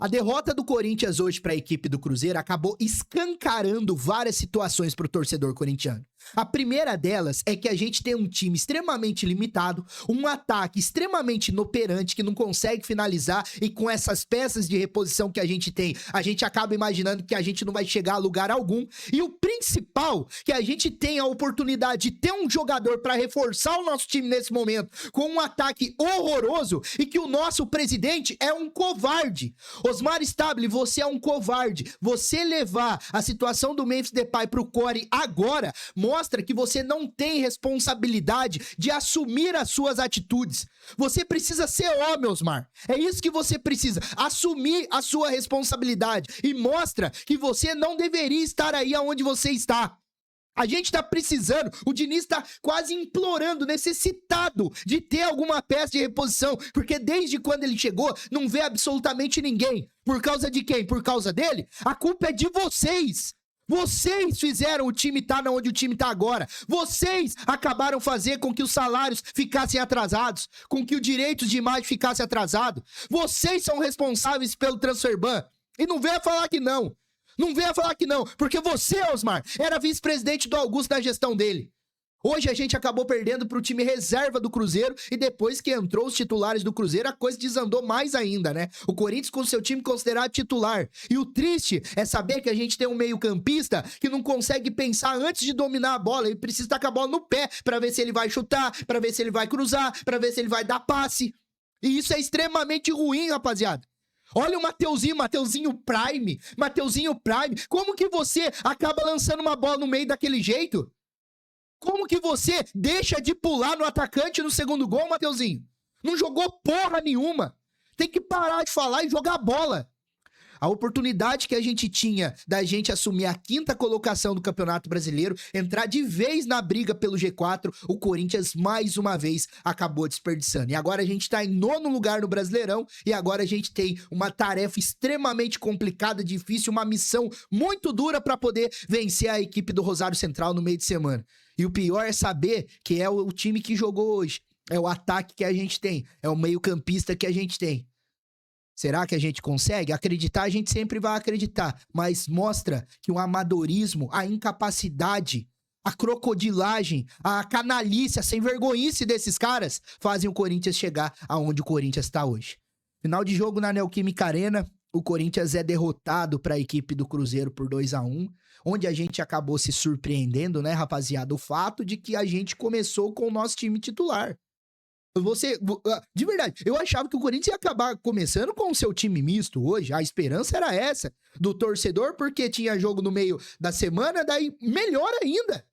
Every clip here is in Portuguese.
A derrota do Corinthians hoje para a equipe do Cruzeiro acabou escancarando várias situações para o torcedor corintiano. A primeira delas é que a gente tem um time extremamente limitado, um ataque extremamente inoperante que não consegue finalizar, e com essas peças de reposição que a gente tem, a gente acaba imaginando que a gente não vai chegar a lugar algum. E o principal, que a gente tem a oportunidade de ter um jogador para reforçar o nosso time nesse momento, com um ataque horroroso, e que o nosso presidente é um covarde. Osmar Stabile, você é um covarde. Você levar a situação do Memphis Depay pro Core agora mostra que você não tem responsabilidade de assumir as suas atitudes. Você precisa ser homem, Osmar. É isso que você precisa. Assumir a sua responsabilidade. E mostra que você não deveria estar aí aonde você está. A gente tá precisando, o Diniz tá quase implorando, necessitado de ter alguma peça de reposição, porque desde quando ele chegou, não vê absolutamente ninguém. Por causa de quem? Por causa dele? A culpa é de vocês. Vocês fizeram o time estar onde o time tá agora. Vocês acabaram fazendo com que os salários ficassem atrasados, com que o direito de imagem ficasse atrasado. Vocês são responsáveis pelo transfer ban. E não venha falar que não. Não venha falar que não, porque você, Osmar, era vice-presidente do Augusto na gestão dele. Hoje a gente acabou perdendo pro time reserva do Cruzeiro, e depois que entrou os titulares do Cruzeiro, a coisa desandou mais ainda, né? O Corinthians com seu time considerado titular. E o triste é saber que a gente tem um meio-campista que não consegue pensar antes de dominar a bola. Ele precisa estar com a bola no pé pra ver se ele vai chutar, pra ver se ele vai cruzar, pra ver se ele vai dar passe. E isso é extremamente ruim, rapaziada. Olha o Mateuzinho Prime. Como que você acaba lançando uma bola no meio daquele jeito? Como que você deixa de pular no atacante no segundo gol, Mateuzinho? Não jogou porra nenhuma. Tem que parar de falar e jogar bola. A oportunidade que a gente tinha da gente assumir a 5ª colocação do Campeonato Brasileiro, entrar de vez na briga pelo G4, o Corinthians mais uma vez acabou desperdiçando. E agora a gente tá em 9º lugar no Brasileirão, e agora a gente tem uma tarefa extremamente complicada, difícil, uma missão muito dura para poder vencer a equipe do Rosário Central no meio de semana. E o pior é saber que é o time que jogou hoje, é o ataque que a gente tem, é o meio-campista que a gente tem. Será que a gente consegue? Acreditar, a gente sempre vai acreditar, mas mostra que o amadorismo, a incapacidade, a crocodilagem, a canalice, a sem-vergonhice desses caras fazem o Corinthians chegar aonde o Corinthians está hoje. Final de jogo na Neoquímica Arena, o Corinthians é derrotado para a equipe do Cruzeiro por 2-1, onde a gente acabou se surpreendendo, né, rapaziada? O fato de que a gente começou com o nosso time titular. De verdade, eu achava que o Corinthians ia acabar começando com o seu time misto hoje. A esperança era essa, do torcedor, porque tinha jogo no meio da semana, daí melhor ainda.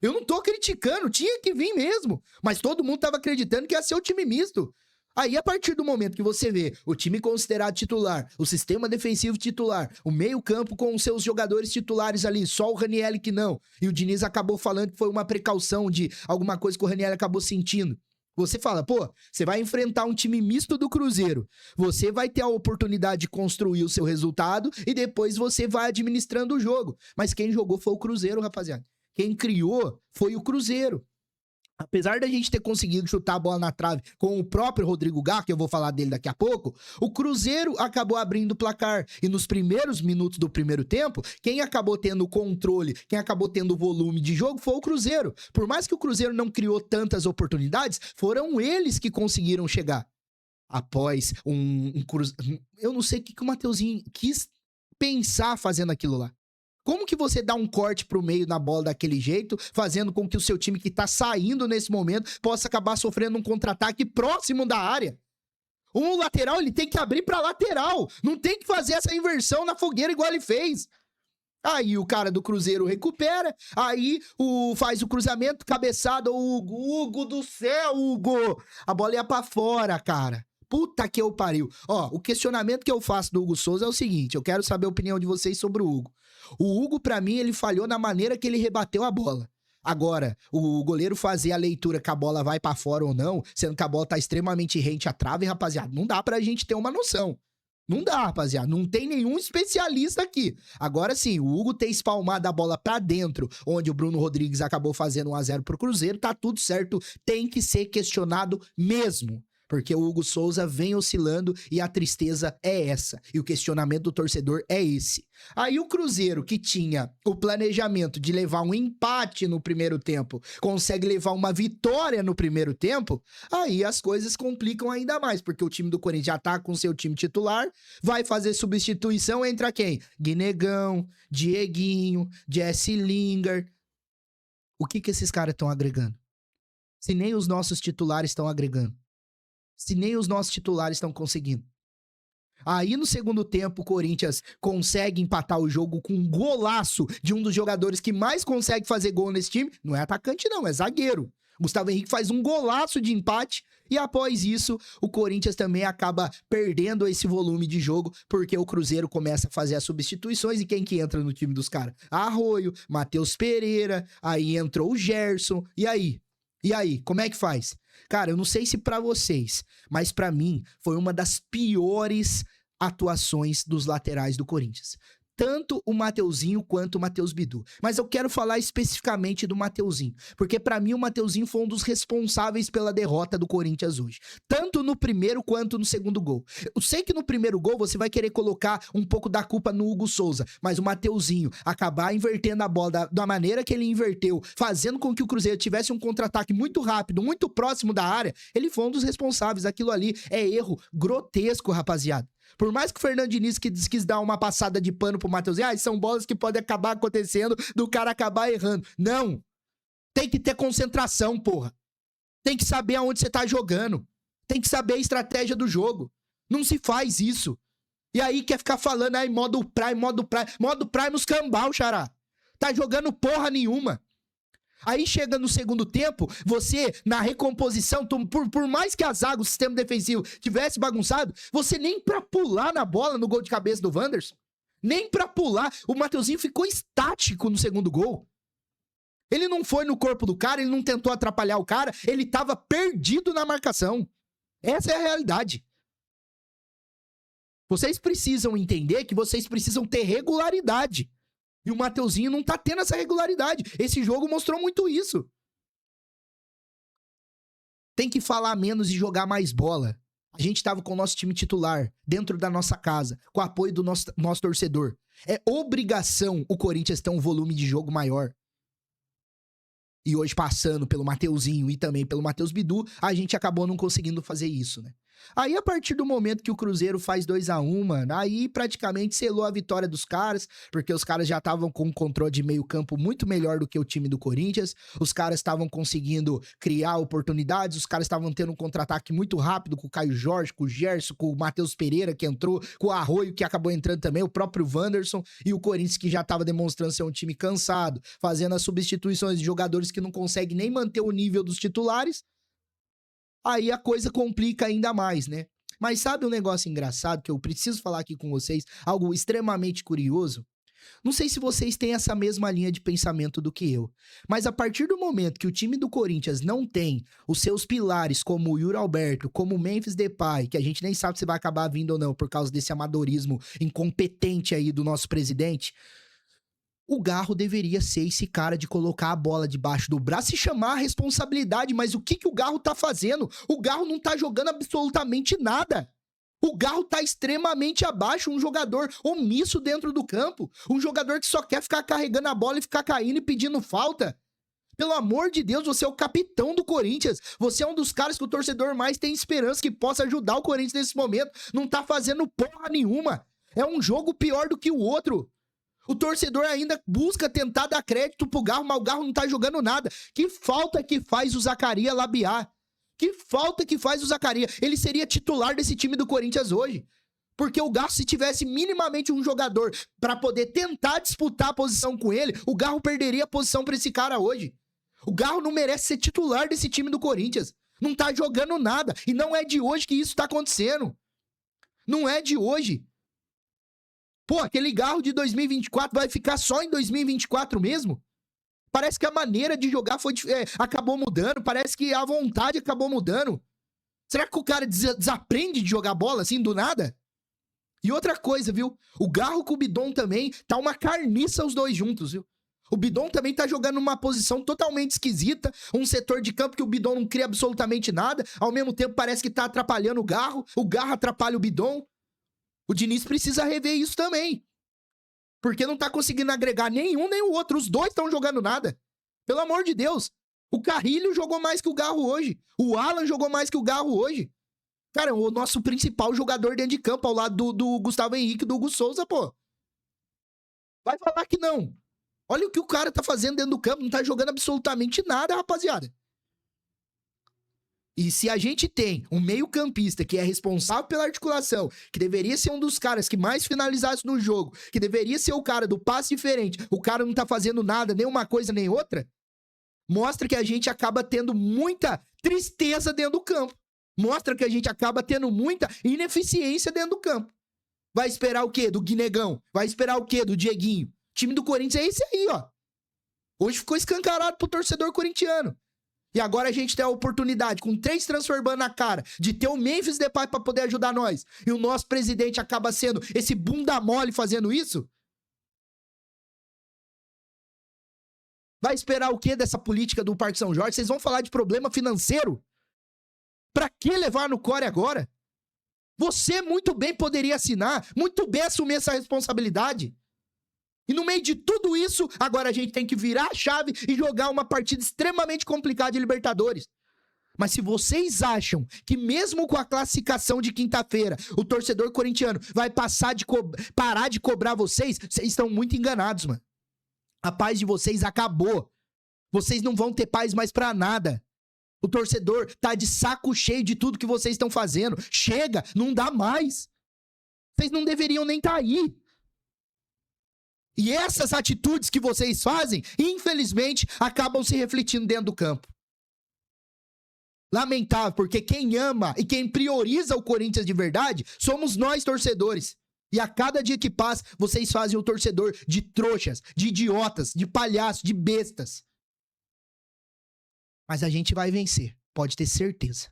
Eu não tô criticando, tinha que vir mesmo, mas todo mundo tava acreditando que ia ser o time misto. Aí, a partir do momento que você vê o time considerado titular, o sistema defensivo titular, o meio-campo com os seus jogadores titulares ali, só o Ranieri que não, e o Diniz acabou falando que foi uma precaução de alguma coisa que o Ranieri acabou sentindo. Você fala, pô, você vai enfrentar um time misto do Cruzeiro, você vai ter a oportunidade de construir o seu resultado e depois você vai administrando o jogo. Mas quem jogou foi o Cruzeiro, rapaziada. Quem criou foi o Cruzeiro. Apesar da gente ter conseguido chutar a bola na trave com o próprio Rodrigo Gá, que eu vou falar dele daqui a pouco, o Cruzeiro acabou abrindo o placar. E nos primeiros minutos do primeiro tempo, quem acabou tendo o controle, quem acabou tendo o volume de jogo foi o Cruzeiro. Por mais que o Cruzeiro não criou tantas oportunidades, foram eles que conseguiram chegar. Após eu não sei o que o Mateuzinho quis pensar fazendo aquilo lá. Como que você dá um corte pro meio na bola daquele jeito, fazendo com que o seu time que tá saindo nesse momento possa acabar sofrendo um contra-ataque próximo da área? Um lateral, ele tem que abrir pra lateral. Não tem que fazer essa inversão na fogueira igual ele fez. Aí o cara do Cruzeiro recupera, aí faz o cruzamento, cabeçada, Hugo do céu, Hugo! A bola ia pra fora, cara. Puta que eu pariu. Ó, o questionamento que eu faço do Hugo Souza é o seguinte, eu quero saber a opinião de vocês sobre o Hugo. O Hugo, pra mim, ele falhou na maneira que ele rebateu a bola. Agora, o goleiro fazer a leitura que a bola vai pra fora ou não, sendo que a bola tá extremamente rente à trave, rapaziada, não dá pra gente ter uma noção. Não dá, rapaziada. Não tem nenhum especialista aqui. Agora sim, o Hugo ter espalmado a bola pra dentro, onde o Bruno Rodrigues acabou fazendo 1-0 pro Cruzeiro, tá tudo certo. Tem que ser questionado mesmo. Porque o Hugo Souza vem oscilando e a tristeza é essa. E o questionamento do torcedor é esse. Aí o Cruzeiro, que tinha o planejamento de levar um empate no primeiro tempo, consegue levar uma vitória no primeiro tempo, aí as coisas complicam ainda mais, porque o time do Corinthians já tá com seu time titular, vai fazer substituição, entra quem? Guinegão, Dieguinho, Jesse Lingard. O que esses caras estão agregando? Se nem os nossos titulares estão agregando. Se nem os nossos titulares estão conseguindo. Aí no segundo tempo o Corinthians consegue empatar o jogo com um golaço de um dos jogadores que mais consegue fazer gol nesse time. Não é atacante não, é zagueiro. Gustavo Henrique faz um golaço de empate e após isso o Corinthians também acaba perdendo esse volume de jogo porque o Cruzeiro começa a fazer as substituições e quem que entra no time dos caras? Arroio, Matheus Pereira, aí entrou o Gerson, e aí? E aí, como é que faz? Cara, eu não sei se pra vocês, mas pra mim foi uma das piores atuações dos laterais do Corinthians. Tanto o Mateuzinho quanto o Matheus Bidu. Mas eu quero falar especificamente do Mateuzinho, porque pra mim o Mateuzinho foi um dos responsáveis pela derrota do Corinthians hoje. Tanto no primeiro quanto no segundo gol. Eu sei que no primeiro gol você vai querer colocar um pouco da culpa no Hugo Souza, mas o Mateuzinho acabar invertendo a bola da maneira que ele inverteu, fazendo com que o Cruzeiro tivesse um contra-ataque muito rápido, muito próximo da área, ele foi um dos responsáveis. Aquilo ali é erro grotesco, rapaziada. Por mais que o Fernando Diniz quis dar uma passada de pano pro Mateuzinho, são bolas que podem acabar acontecendo do cara acabar errando. Não! Tem que ter concentração, porra. Tem que saber aonde você tá jogando. Tem que saber a estratégia do jogo. Não se faz isso. E aí quer ficar falando aí modo Prime, modo Prime. Modo Prime os cambal, xará. Tá jogando porra nenhuma. Aí chega no segundo tempo, você, na recomposição, por mais que a zaga, o sistema defensivo, tivesse bagunçado, você nem pra pular na bola no gol de cabeça do Wanderson, nem pra pular, o Mateuzinho ficou estático no segundo gol. Ele não foi no corpo do cara, ele não tentou atrapalhar o cara, ele tava perdido na marcação. Essa é a realidade. Vocês precisam entender que vocês precisam ter regularidade. E o Mateuzinho não tá tendo essa regularidade. Esse jogo mostrou muito isso. Tem que falar menos e jogar mais bola. A gente tava com o nosso time titular, dentro da nossa casa, com o apoio do nosso torcedor. É obrigação o Corinthians ter um volume de jogo maior. E hoje, passando pelo Mateuzinho e também pelo Matheus Bidu, a gente acabou não conseguindo fazer isso, né? Aí, a partir do momento que o Cruzeiro faz 2-1, mano, aí praticamente selou a vitória dos caras, porque os caras já estavam com um controle de meio campo muito melhor do que o time do Corinthians, os caras estavam conseguindo criar oportunidades, os caras estavam tendo um contra-ataque muito rápido com o Caio Jorge, com o Gerson, com o Matheus Pereira, que entrou, com o Arroio, que acabou entrando também, o próprio Wanderson, e o Corinthians, que já estava demonstrando ser um time cansado, fazendo as substituições de jogadores que não conseguem nem manter o nível dos titulares. Aí a coisa complica ainda mais, né? Mas sabe um negócio engraçado que eu preciso falar aqui com vocês? Algo extremamente curioso? Não sei se vocês têm essa mesma linha de pensamento do que eu, mas a partir do momento que o time do Corinthians não tem os seus pilares como o Yuri Alberto, como o Memphis Depay, que a gente nem sabe se vai acabar vindo ou não por causa desse amadorismo incompetente aí do nosso presidente, o Garro deveria ser esse cara de colocar a bola debaixo do braço e chamar a responsabilidade. Mas o que o Garro tá fazendo? O Garro não tá jogando absolutamente nada. O Garro tá extremamente abaixo, um jogador omisso dentro do campo. Um jogador que só quer ficar carregando a bola e ficar caindo e pedindo falta. Pelo amor de Deus, você é o capitão do Corinthians. Você é um dos caras que o torcedor mais tem esperança que possa ajudar o Corinthians nesse momento. Não tá fazendo porra nenhuma. É um jogo pior do que o outro. O torcedor ainda busca tentar dar crédito pro Garro, mas o Garro não tá jogando nada. Que falta que faz o Zacarias Labiar? Que falta que faz o Zacarias? Ele seria titular desse time do Corinthians hoje. Porque o Garro, se tivesse minimamente um jogador pra poder tentar disputar a posição com ele, o Garro perderia a posição pra esse cara hoje. O Garro não merece ser titular desse time do Corinthians. Não tá jogando nada. E não é de hoje que isso tá acontecendo. Não é de hoje. Pô, aquele Garro de 2024 vai ficar só em 2024 mesmo? Parece que a maneira de jogar acabou mudando. Parece que a vontade acabou mudando. Será que o cara desaprende de jogar bola assim do nada? E outra coisa, viu? O Garro com o Bidon também tá uma carniça os dois juntos, viu? O Bidon também tá jogando numa posição totalmente esquisita, um setor de campo que o Bidon não cria absolutamente nada, ao mesmo tempo parece que tá atrapalhando o Garro atrapalha o Bidon. O Diniz precisa rever isso também. Porque não tá conseguindo agregar nenhum nem o outro, os dois estão jogando nada. Pelo amor de Deus. O Carrilho jogou mais que o Garro hoje. O Alan jogou mais que o Garro hoje. Cara, o nosso principal jogador dentro de campo, ao lado do Gustavo Henrique e do Hugo Souza, pô. Vai falar que não. Olha o que o cara tá fazendo dentro do campo. Não tá jogando absolutamente nada, rapaziada. E se a gente tem um meio-campista que é responsável pela articulação, que deveria ser um dos caras que mais finalizasse no jogo, que deveria ser o cara do passe diferente, o cara não tá fazendo nada, nem uma coisa nem outra, mostra que a gente acaba tendo muita tristeza dentro do campo. Mostra que a gente acaba tendo muita ineficiência dentro do campo. Vai esperar o quê? Do Guinegão? Vai esperar o quê? Do Dieguinho? O time do Corinthians é esse aí, ó. Hoje ficou escancarado pro torcedor corintiano. E agora a gente tem a oportunidade, com 3 transformando na cara, de ter o Memphis Depay pra poder ajudar nós. E o nosso presidente acaba sendo esse bunda mole fazendo isso? Vai esperar o quê dessa política do Parque São Jorge? Vocês vão falar de problema financeiro? Pra que levar no core agora? Você muito bem poderia assinar, muito bem assumir essa responsabilidade. E no meio de tudo isso, agora a gente tem que virar a chave e jogar uma partida extremamente complicada de Libertadores. Mas se vocês acham que mesmo com a classificação de quinta-feira, o torcedor corintiano vai parar de cobrar vocês, vocês estão muito enganados, mano. A paz de vocês acabou. Vocês não vão ter paz mais pra nada. O torcedor tá de saco cheio de tudo que vocês estão fazendo. Chega, não dá mais. Vocês não deveriam nem estar aí. E essas atitudes que vocês fazem, infelizmente, acabam se refletindo dentro do campo. Lamentável, porque quem ama e quem prioriza o Corinthians de verdade somos nós, torcedores. E a cada dia que passa, vocês fazem o torcedor de trouxas, de idiotas, de palhaços, de bestas. Mas a gente vai vencer, pode ter certeza.